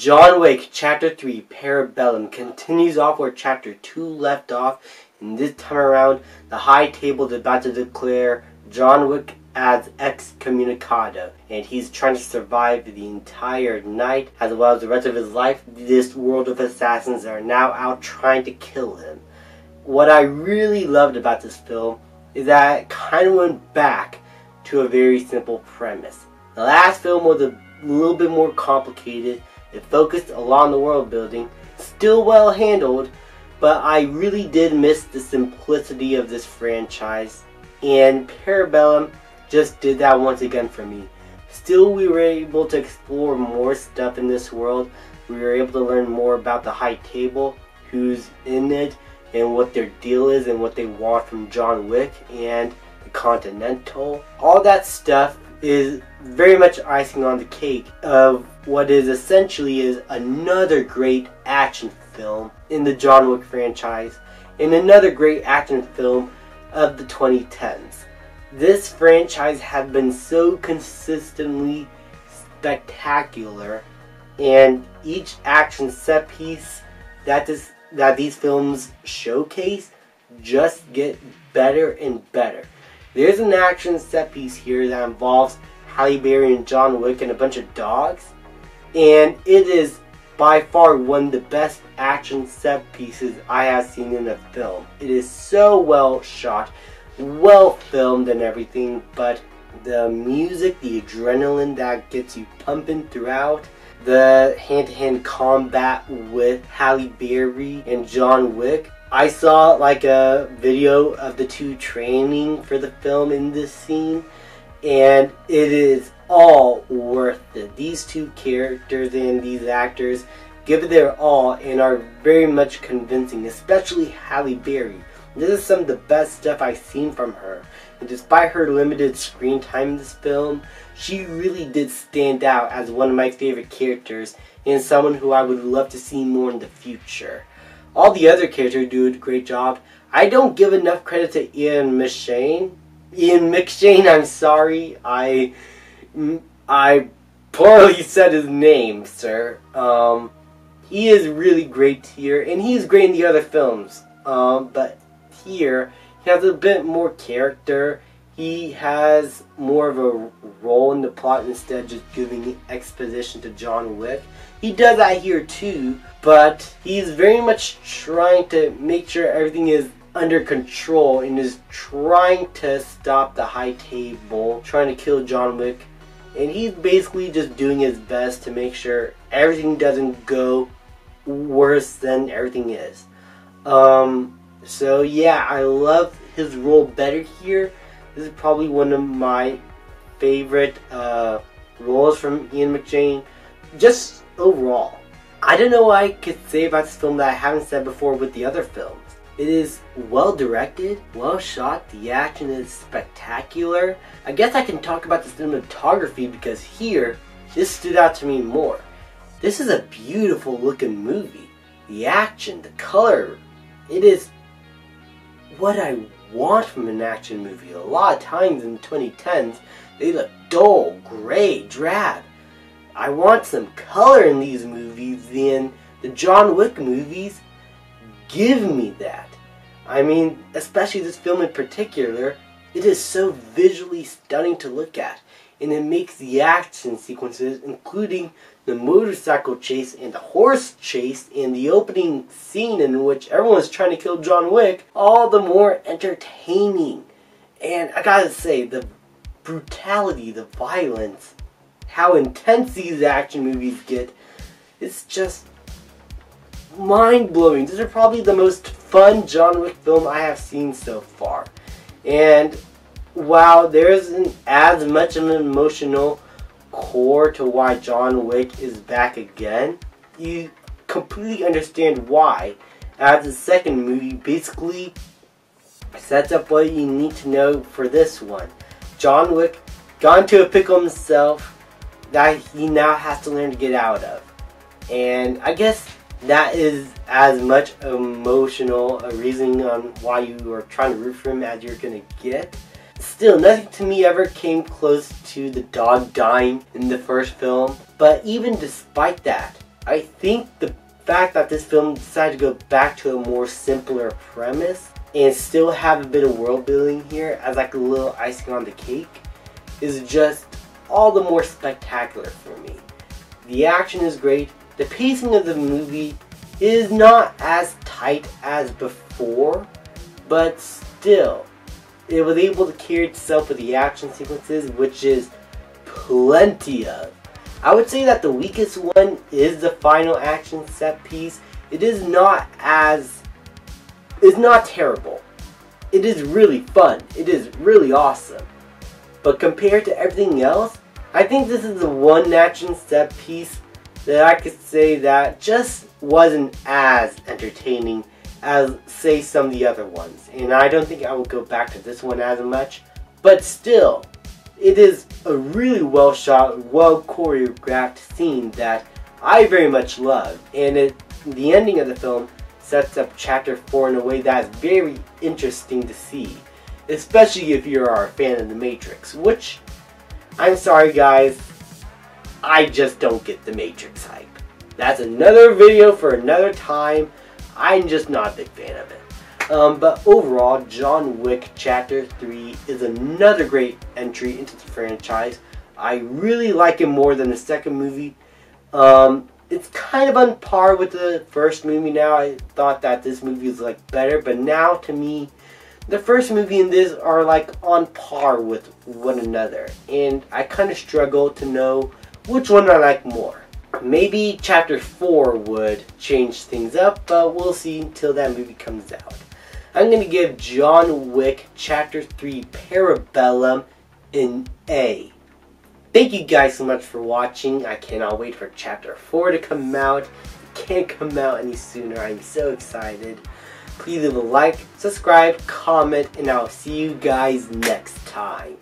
John Wick Chapter 3 Parabellum continues off where Chapter 2 left off, and this time around the High Table is about to declare John Wick as excommunicado, and he's trying to survive the entire night as well as the rest of his life. This world of assassins are now out trying to kill him. What I really loved about this film is that it kind of went back to a very simple premise. The last film was a little bit more complicated. It focused along the world building, still well handled, but I really did miss the simplicity of this franchise, and Parabellum just did that once again for me. Still, we were able to explore more stuff in this world. We were able to learn more about the High Table, who's in it, and what their deal is, and what they want from John Wick, and the Continental. All that stuff is very much icing on the cake of what is essentially is another great action film in the John Wick franchise, and another great action film of the 2010s. This franchise has been so consistently spectacular, and each action set piece that these films showcase just get better and better. There's an action set piece here that involves Halle Berry and John Wick and a bunch of dogs, and it is by far one of the best action set pieces I have seen in a film. It is so well shot, well filmed and everything, but the music, the adrenaline that gets you pumping throughout, the hand-to-hand combat with Halle Berry and John Wick. I saw like a video of the two training for the film in this scene, and it is all worth it. These two characters and these actors give it their all and are very much convincing, especially Halle Berry. This is some of the best stuff I've seen from her, and despite her limited screen time in this film, she really did stand out as one of my favorite characters and someone who I would love to see more in the future. All the other characters do a great job. I don't give enough credit to Ian McShane. I'm sorry. I poorly said his name, sir. He is really great here, and he's great in the other films. But here, he has a bit more character. He has more of a role in the plot instead of just giving exposition to John Wick. He does that here too, but he's very much trying to make sure everything is under control and is trying to stop the High Table, trying to kill John Wick. And he's basically just doing his best to make sure everything doesn't go worse than everything is. So yeah, I love his role better here. This is probably one of my favorite roles from Ian McShane, just overall. I don't know what I could say about this film that I haven't said before with the other films. It is well directed, well shot, the action is spectacular. I guess I can talk about the cinematography because here, this stood out to me more. This is a beautiful looking movie. The action, the color, it is what I want from an action movie. A lot of times in the 2010s, they look dull, gray, drab. I want some color in these movies, and the John Wick movies give me that. I mean, especially this film in particular, it is so visually stunning to look at, and it makes the action sequences, including the motorcycle chase and the horse chase and the opening scene in which everyone is trying to kill John Wick, all the more entertaining. And I gotta say, the brutality, the violence, how intense these action movies get, it's just mind-blowing. These are probably the most fun John Wick film I have seen so far. And while there isn't as much of an emotional core to why John Wick is back again, you completely understand why, as the second movie basically sets up what you need to know for this one. John Wick got into a pickle himself that he now has to learn to get out of. And I guess that is as much emotional a reason on why you are trying to root for him as you're going to get. Still, nothing to me ever came close to the dog dying in the first film. But even despite that, I think the fact that this film decided to go back to a more simpler premise and still have a bit of world building here as like a little icing on the cake is just all the more spectacular for me. The action is great. The pacing of the movie is not as tight as before, but still, it was able to carry itself with the action sequences, which is plenty of. I would say that the weakest one is the final action set piece. It's not terrible. It is really fun. It is really awesome. But compared to everything else, I think this is the one action set piece that I could say that just wasn't as entertaining as, say, some of the other ones. And I don't think I would go back to this one as much. But still, it is a really well shot, well choreographed scene that I very much love. And the ending of the film sets up Chapter 4 in a way that's very interesting to see. Especially if you are a fan of The Matrix. Which, I'm sorry guys, I just don't get The Matrix hype. That's another video for another time. I'm just not a big fan of it. But overall, John Wick Chapter 3 is another great entry into the franchise. I really like it more than the second movie. It's kind of on par with the first movie now. I thought that this movie was like better, but now to me, the first movie and this are like on par with one another. And I kind of struggle to know which one I like more. Maybe Chapter 4 would change things up, but we'll see until that movie comes out. I'm going to give John Wick Chapter 3 Parabellum an A. Thank you guys so much for watching. I cannot wait for Chapter 4 to come out. It can't come out any sooner. I'm so excited. Please leave a like, subscribe, comment, and I'll see you guys next time.